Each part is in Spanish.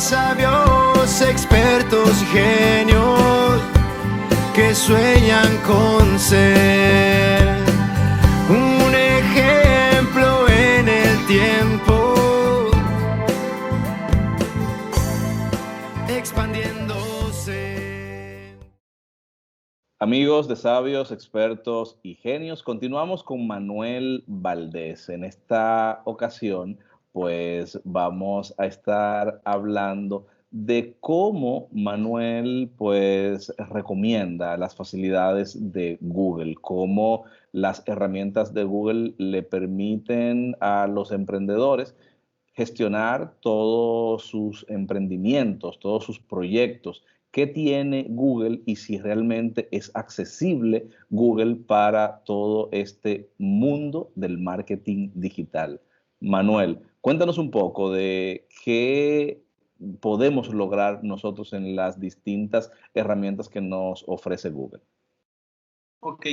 sabios, expertos y genios que sueñan con ser un ejemplo en el tiempo, expandiéndose. Amigos de Sabios, Expertos y Genios, continuamos con Manuel Valdés. En esta ocasión, pues vamos a estar hablando de cómo Manuel, pues, recomienda las facilidades de Google, cómo las herramientas de Google le permiten a los emprendedores gestionar todos sus emprendimientos, todos sus proyectos. ¿Qué tiene Google y si realmente es accesible Google para todo este mundo del marketing digital? Manuel, cuéntanos un poco de qué podemos lograr nosotros en las distintas herramientas que nos ofrece Google. Ok,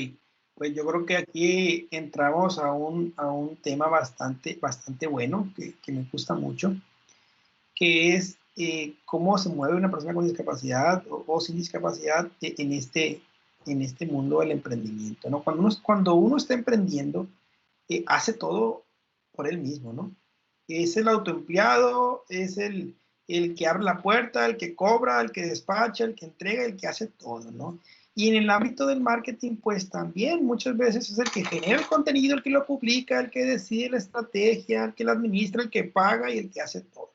pues yo creo que aquí entramos a un tema bastante bueno, que me gusta mucho, que es cómo se mueve una persona con discapacidad o sin discapacidad en este mundo del emprendimiento, ¿no? Cuando uno está emprendiendo, hace todo por él mismo, ¿no? Es el autoempleado, es el que abre la puerta, el que cobra, el que despacha, el que entrega, el que hace todo, ¿no? Y en el ámbito del marketing, pues también muchas veces es el que genera el contenido, el que lo publica, el que decide la estrategia, el que la administra, el que paga y el que hace todo.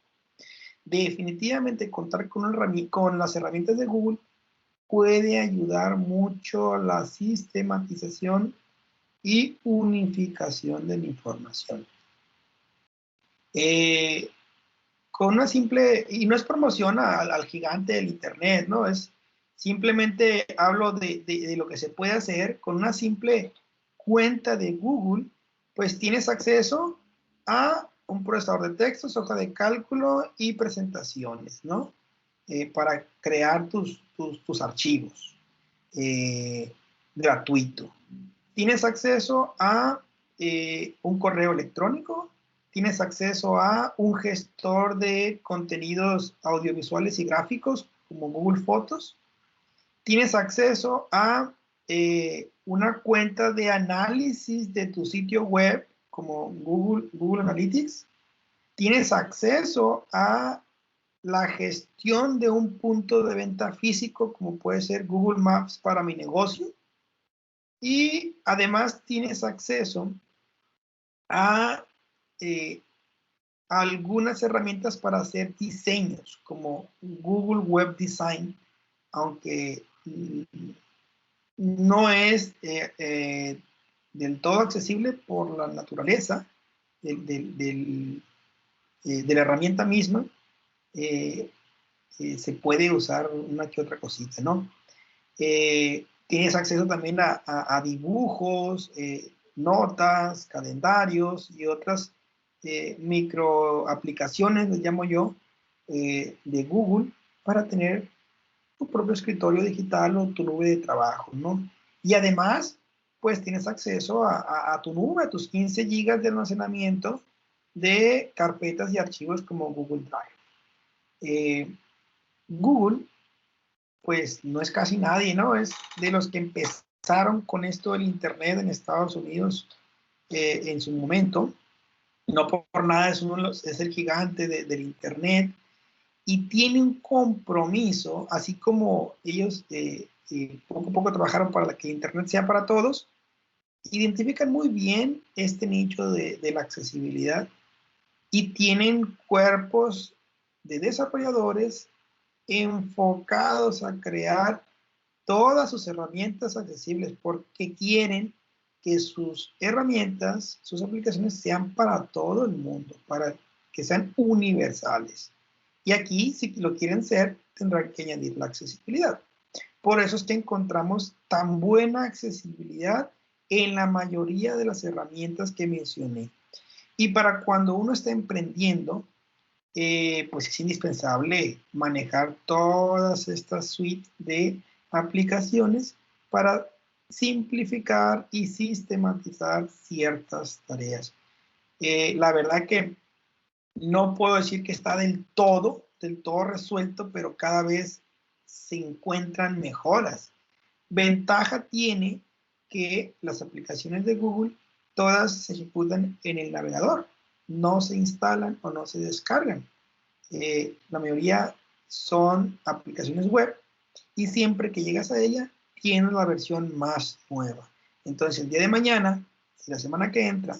Definitivamente contar con las herramientas de Google puede ayudar mucho a la sistematización y unificación de la información. Con una simple, y no es promoción al gigante del internet, ¿no? Es simplemente hablo de lo que se puede hacer con una simple cuenta de Google, pues tienes acceso a un procesador de textos, hoja de cálculo y presentaciones, ¿no? Para crear tus archivos gratuito. Tienes acceso a un correo electrónico, tienes acceso a un gestor de contenidos audiovisuales y gráficos como Google Fotos, tienes acceso a una cuenta de análisis de tu sitio web como Google Analytics, tienes acceso a la gestión de un punto de venta físico como puede ser Google Maps para mi negocio, y además tienes acceso a algunas herramientas para hacer diseños como Google Web Design, aunque no es del todo accesible por la naturaleza de la herramienta misma. Se puede usar una que otra cosita, ¿no? Tienes acceso también a dibujos, notas, calendarios y otras micro aplicaciones, les llamo yo, de Google para tener tu propio escritorio digital o tu nube de trabajo, ¿no? Y además, pues tienes acceso a tu nube, a tus 15 gigas de almacenamiento de carpetas y archivos como Google Drive. Google, pues no es casi nadie, ¿no? Es de los que empezaron con esto del Internet en Estados Unidos en su momento. No por nada es el gigante del Internet y tiene un compromiso, así como ellos poco a poco trabajaron para que el Internet sea para todos, identifican muy bien este nicho de la accesibilidad y tienen cuerpos de desarrolladores enfocados a crear todas sus herramientas accesibles porque quieren que sus herramientas, sus aplicaciones sean para todo el mundo, para que sean universales. Y aquí, si lo quieren ser, tendrán que añadir la accesibilidad. Por eso es que encontramos tan buena accesibilidad en la mayoría de las herramientas que mencioné. Y para cuando uno está emprendiendo, pues es indispensable manejar todas estas suites de aplicaciones para simplificar y sistematizar ciertas tareas. La verdad que no puedo decir que está del todo del todo resuelto, pero cada vez se encuentran mejoras. Ventaja tiene que las aplicaciones de Google todas se ejecutan en el navegador, no se instalan o no se descargan. La mayoría son aplicaciones web y siempre que llegas a ella tienes la versión más nueva. Entonces el día de mañana, si la semana que entra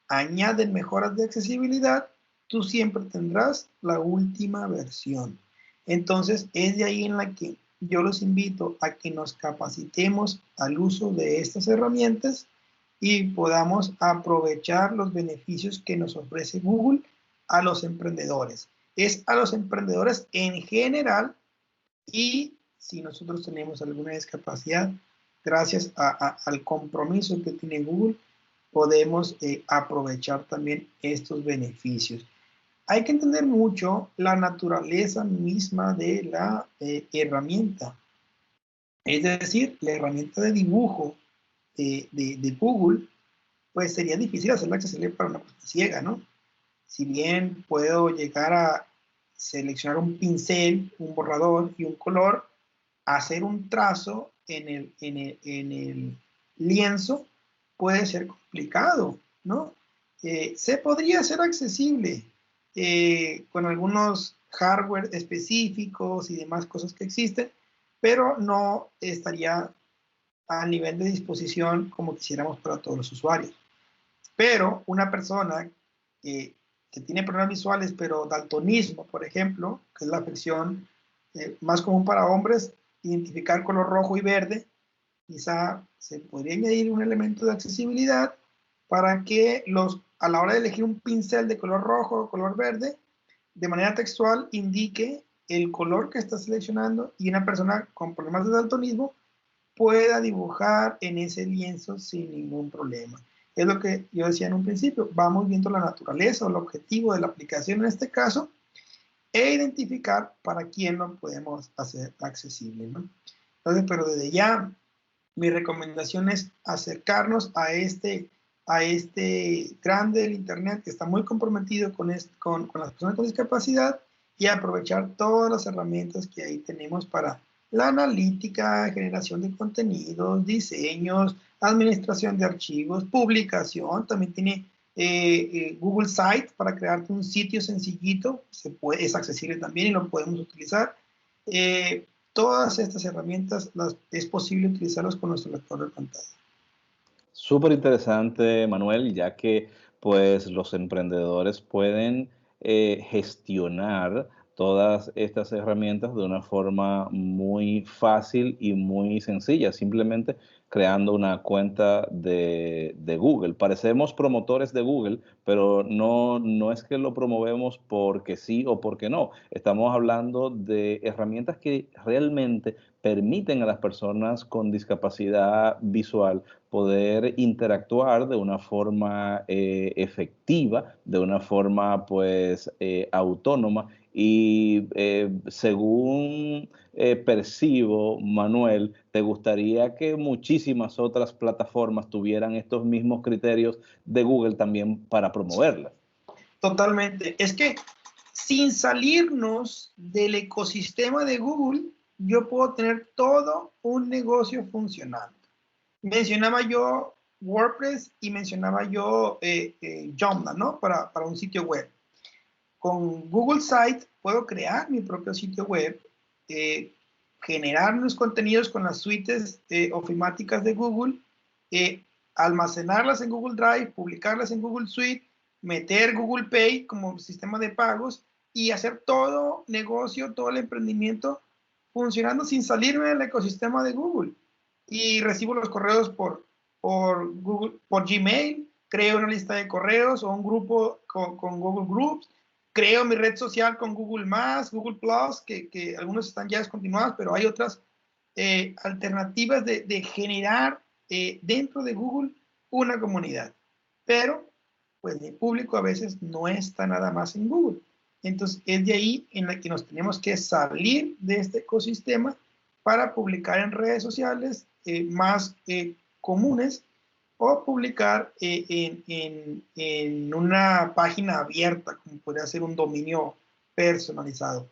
añaden mejoras de accesibilidad, tú siempre tendrás la última versión. Entonces es de ahí en la que yo los invito a que nos capacitemos al uso de estas herramientas y podamos aprovechar los beneficios que nos ofrece Google a los emprendedores. Es a los emprendedores en general, y si nosotros tenemos alguna discapacidad, gracias al compromiso que tiene Google, podemos aprovechar también estos beneficios. Hay que entender mucho la naturaleza misma de la herramienta. Es decir, la herramienta de dibujo de Google, pues sería difícil hacerla accesible para una persona ciega, ¿no? Si bien puedo llegar a seleccionar un pincel, un borrador y un color, hacer un trazo en el lienzo puede ser complicado, ¿no? Se podría hacer accesible con algunos hardware específicos y demás cosas que existen, pero no estaría a nivel de disposición como quisiéramos para todos los usuarios. Pero una persona que tiene problemas visuales, pero daltonismo, por ejemplo, que es la afección más común para hombres, identificar color rojo y verde, quizá se podría añadir un elemento de accesibilidad para que a la hora de elegir un pincel de color rojo o color verde, de manera textual indique el color que está seleccionando y una persona con problemas de daltonismo pueda dibujar en ese lienzo sin ningún problema. Es lo que yo decía en un principio, vamos viendo la naturaleza o el objetivo de la aplicación en este caso e identificar para quién lo podemos hacer accesible, ¿no? Entonces, pero desde ya, mi recomendación es acercarnos a este grande del Internet que está muy comprometido con las personas con discapacidad y aprovechar todas las herramientas que ahí tenemos para la analítica, generación de contenidos, diseños, administración de archivos, publicación. También tiene Google Sites para crearte un sitio sencillito, es accesible también y lo podemos utilizar. Todas estas herramientas es posible utilizarlas con nuestro lector de pantalla. Súper interesante, Manuel, ya que pues los emprendedores pueden gestionar todas estas herramientas de una forma muy fácil y muy sencilla, simplemente creando una cuenta de Google. Parecemos promotores de Google, pero no es que lo promovemos porque sí o porque no. Estamos hablando de herramientas que realmente permiten a las personas con discapacidad visual poder interactuar de una forma efectiva, de una forma pues autónoma y según percibo, Manuel, ¿te gustaría que muchísimas otras plataformas tuvieran estos mismos criterios de Google también para promoverlas? Totalmente. Es que sin salirnos del ecosistema de Google, yo puedo tener todo un negocio funcionando. Mencionaba yo WordPress y mencionaba yo Joomla, ¿no? Para un sitio web. Con Google Sites puedo crear mi propio sitio web, generar unos contenidos con las suites ofimáticas de Google, almacenarlas en Google Drive, publicarlas en Google Suite, meter Google Pay como sistema de pagos y hacer todo negocio, todo el emprendimiento funcionando sin salirme del ecosistema de Google. Y recibo los correos por Google, por Gmail, creo una lista de correos o un grupo con Google Groups, creo mi red social con Google+, Google+, que algunos están ya descontinuados, pero hay otras alternativas de generar dentro de Google una comunidad. Pero, pues, mi público a veces no está nada más en Google. Entonces, es de ahí en la que nos tenemos que salir de este ecosistema para publicar en redes sociales más comunes o publicar en una página abierta, como podría ser un dominio personalizado.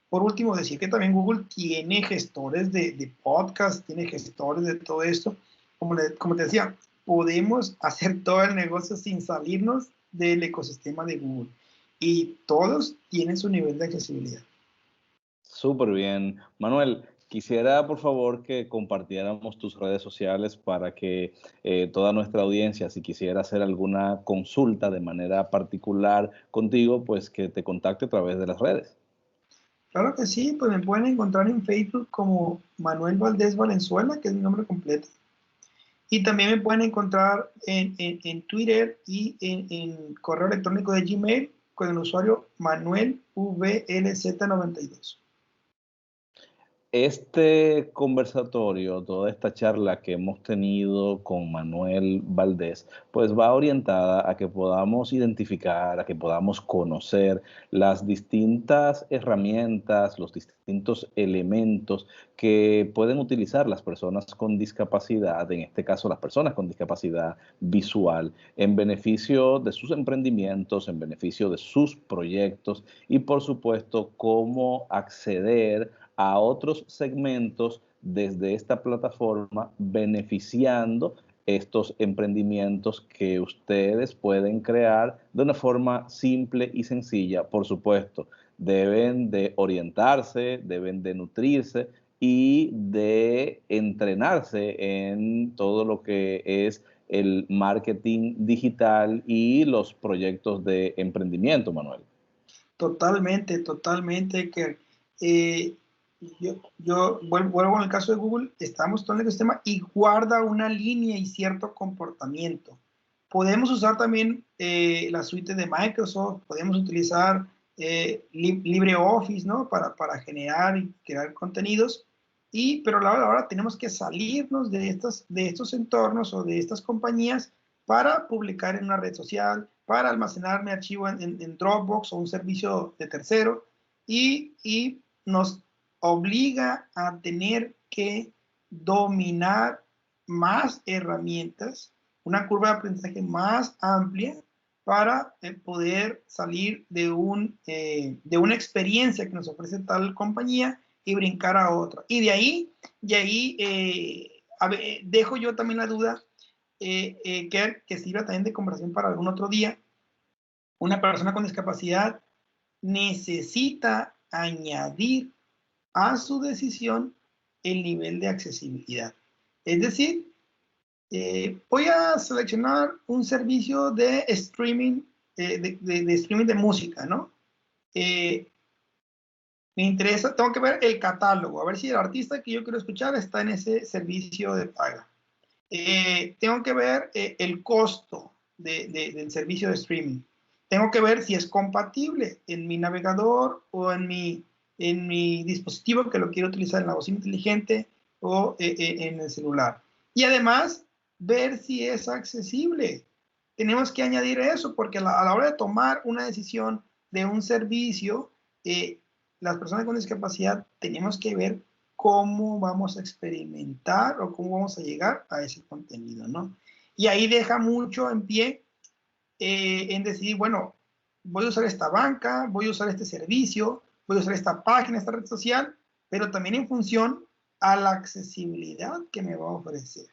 Por último, decir que también Google tiene gestores de podcast, tiene gestores de todo esto. Como te decía, podemos hacer todo el negocio sin salirnos del ecosistema de Google. Y todos tienen su nivel de accesibilidad. Súper bien. Manuel, quisiera por favor que compartiéramos tus redes sociales para que toda nuestra audiencia, si quisiera hacer alguna consulta de manera particular contigo, pues que te contacte a través de las redes. Claro que sí, pues me pueden encontrar en Facebook como Manuel Valdés Valenzuela, que es mi nombre completo. Y también me pueden encontrar en Twitter y en correo electrónico de Gmail con el usuario ManuelVLZ92. Este conversatorio, toda esta charla que hemos tenido con Manuel Valdés, pues va orientada a que podamos identificar, a que podamos conocer las distintas herramientas, los distintos elementos que pueden utilizar las personas con discapacidad, en este caso las personas con discapacidad visual, en beneficio de sus emprendimientos, en beneficio de sus proyectos y por supuesto cómo acceder a otros segmentos desde esta plataforma, beneficiando estos emprendimientos que ustedes pueden crear de una forma simple y sencilla. Por supuesto, deben de orientarse, deben de nutrirse y de entrenarse en todo lo que es el marketing digital y los proyectos de emprendimiento, Manuel. Totalmente, totalmente, que yo vuelvo en el caso de Google, estamos todo en el ecosistema y guarda una línea y cierto comportamiento. Podemos usar también la suite de Microsoft, podemos utilizar LibreOffice, ¿no? Para generar y crear contenidos, pero a la hora de ahora tenemos que salirnos de estos entornos o de estas compañías para publicar en una red social, para almacenar mi archivo en Dropbox o un servicio de tercero, y nos obliga a tener que dominar más herramientas, una curva de aprendizaje más amplia para poder salir de una experiencia que nos ofrece tal compañía y brincar a otra. Y de ahí dejo yo también la duda que sirva también de conversación para algún otro día. Una persona con discapacidad necesita añadir a su decisión el nivel de accesibilidad. Es decir, voy a seleccionar un servicio de streaming, de streaming de música, ¿no? Me interesa, tengo que ver el catálogo, a ver si el artista que yo quiero escuchar está en ese servicio de paga. Tengo que ver el costo del servicio de streaming. Tengo que ver si es compatible en mi navegador o en mi dispositivo que lo quiero utilizar en la bocina inteligente o en el celular. Y además, ver si es accesible. Tenemos que añadir eso porque a la hora de tomar una decisión de un servicio, las personas con discapacidad tenemos que ver cómo vamos a experimentar o cómo vamos a llegar a ese contenido, ¿no? Y ahí deja mucho en pie en decidir, bueno, voy a usar esta banca, voy a usar este servicio, voy a usar esta página, esta red social, pero también en función a la accesibilidad que me va a ofrecer.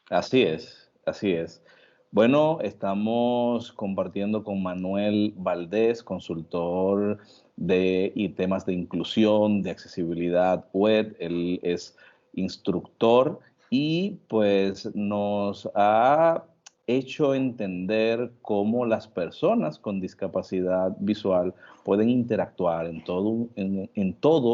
Así es, así es. Bueno, estamos compartiendo con Manuel Valdés, consultor y temas de inclusión, de accesibilidad web. Él es instructor y pues nos ha hecho entender cómo las personas con discapacidad visual pueden interactuar en todo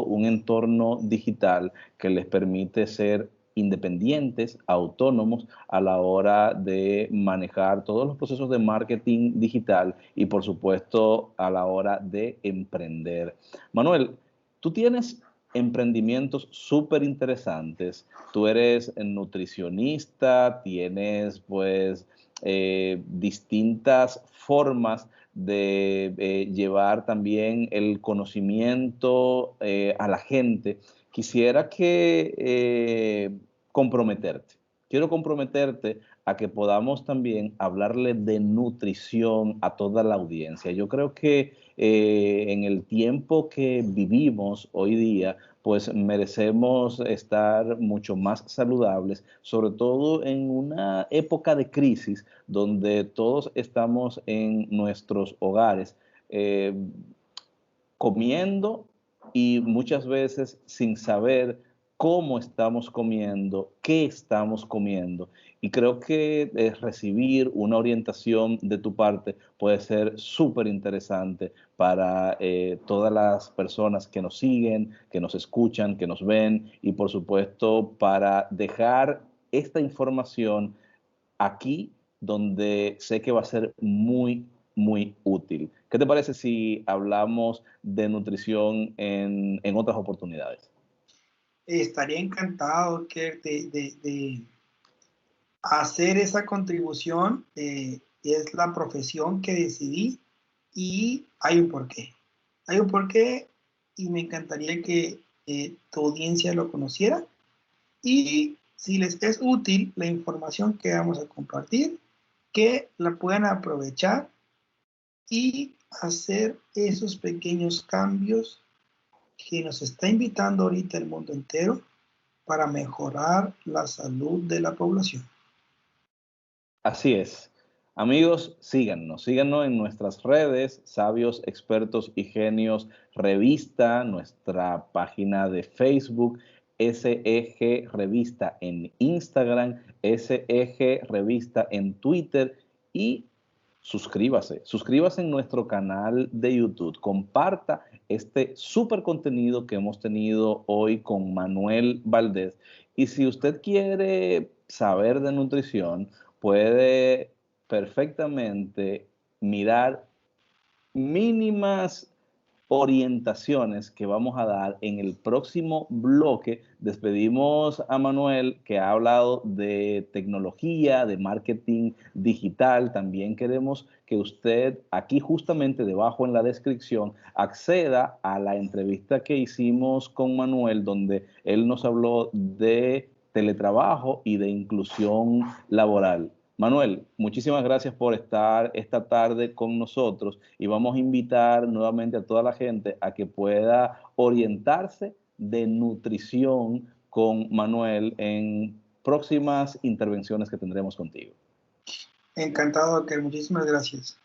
un entorno digital que les permite ser independientes, autónomos a la hora de manejar todos los procesos de marketing digital y por supuesto a la hora de emprender. Manuel, tú tienes emprendimientos súper interesantes. Tú eres nutricionista, tienes pues distintas formas de llevar también el conocimiento a la gente. Quisiera que comprometerte. Quiero comprometerte a que podamos también hablarle de nutrición a toda la audiencia. Yo creo que en el tiempo que vivimos hoy día, pues merecemos estar mucho más saludables, sobre todo en una época de crisis donde todos estamos en nuestros hogares comiendo y muchas veces sin saber cómo estamos comiendo, qué estamos comiendo. Y creo que recibir una orientación de tu parte puede ser súper interesante para todas las personas que nos siguen, que nos escuchan, que nos ven y por supuesto para dejar esta información aquí donde sé que va a ser muy, muy útil. ¿Qué te parece si hablamos de nutrición en otras oportunidades? Estaría encantado de hacer esa contribución. Es la profesión que decidí y hay un porqué. Hay un porqué y me encantaría que tu audiencia lo conociera. Y si les es útil la información que vamos a compartir, que la puedan aprovechar y hacer esos pequeños cambios que nos está invitando ahorita el mundo entero para mejorar la salud de la población. Así es. Amigos, síganos en nuestras redes, Sabios, Expertos y Genios Revista, nuestra página de Facebook, SEG Revista en Instagram, SEG Revista en Twitter y suscríbase en nuestro canal de YouTube, comparta este súper contenido que hemos tenido hoy con Manuel Valdés. Y si usted quiere saber de nutrición, puede perfectamente mirar mínimas orientaciones que vamos a dar en el próximo bloque. Despedimos a Manuel, que ha hablado de tecnología, de marketing digital. También queremos que usted aquí justamente debajo en la descripción acceda a la entrevista que hicimos con Manuel, donde él nos habló de teletrabajo y de inclusión laboral. Manuel, muchísimas gracias por estar esta tarde con nosotros y vamos a invitar nuevamente a toda la gente a que pueda orientarse de nutrición con Manuel en próximas intervenciones que tendremos contigo. Encantado, Docker. Muchísimas gracias.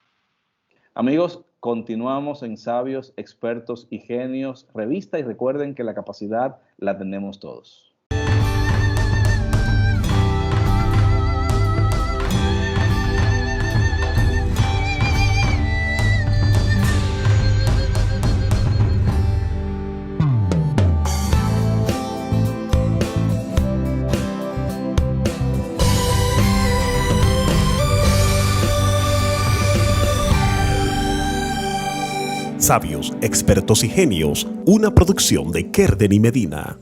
Amigos, continuamos en Sabios, Expertos y Genios Revista y recuerden que la capacidad la tenemos todos. Sabios, Expertos y Genios, una producción de Kerden y Medina.